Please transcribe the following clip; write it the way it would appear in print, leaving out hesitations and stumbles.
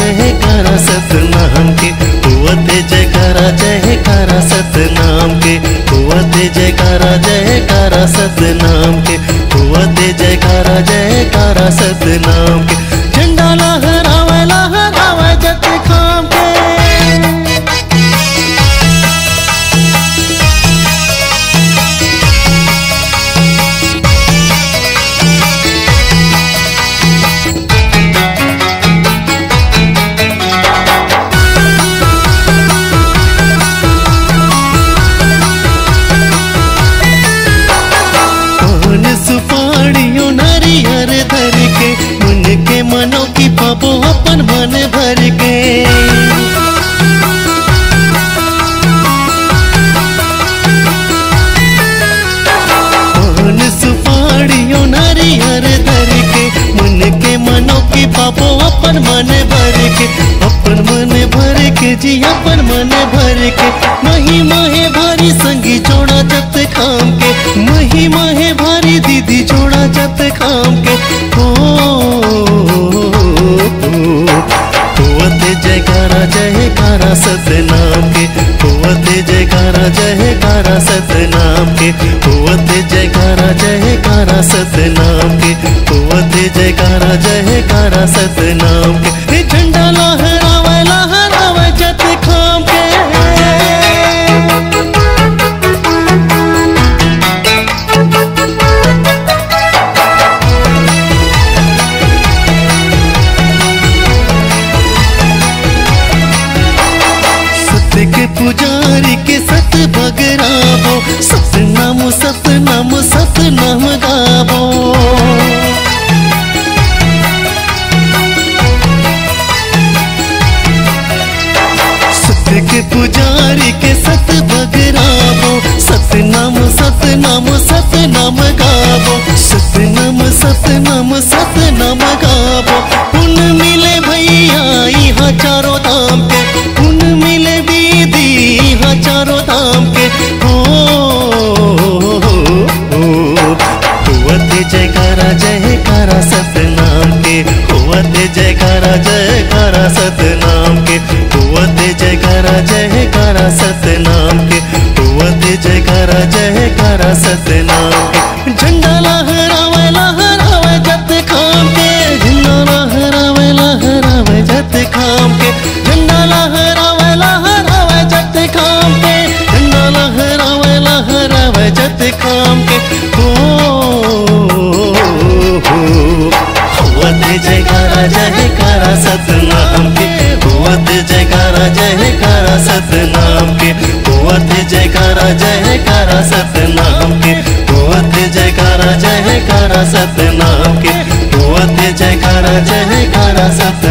जयकारा सतनाम के, होते जयकारा जयकारा सतनाम के, होते जयकारा जयकारा सतनाम के, होते जयकारा जयकारा सतनाम के। झंडा लहरावे लहरावे जत खाम के, सुपाड़ियों नारियर धर के, उनके मनों की पापो अपन मन भर के। सुपाड़ियों नारियर धर के, उनके मनों की पापो अपन मन भर के, अपन मन भर के जी अपन मन भर के। महिमा है भारी संगी जोड़ा जत खाम के, महिमा है भारी दीदी जोड़ा जत खाम के। होते जयकारा जयकारा सतनाम के, होते जयकारा जयकारा सतनाम के, होते जयकारा जयकारा सतनाम के, होते जयकारा जयकारा सतनाम के। झंडा लहरावे लहरावे जत खाम के, के पुजारी के सत बगराबो, सतनाम सतनाम सतनाम गाबो। सत के पुजारी के सत बगराबो, सतनाम सतनाम सतनाम गाबो, सतनाम सतनाम सतनाम गाबो। पुन मिले भैया यहाँ चारों धाम पे, पुन मिले यहाँ चारों धाम के। होते जयकारा जयकारा सतनाम के, होते जयकारा जयकारा सतनाम के, होते जयकारा जयकारा सतनाम के, होते जयकारा जयकारा सतनाम के। झंडा लहरावे लहरावे जत खाम के, झंडा लहरावे लहरावे जत खाम के, झंडा लहरावे लहरावे जत खाम के, झंडा लहरावे लहरावे जत खाम के। होते जयकारा जयकारा सतनाम के, होते जयकारा जयकारा सतनाम के, होते जयकारा जयकारा सतनाम के, होते जयकारा जयकारा सतनाम के, होते जयकारा जयकारा सतनाम।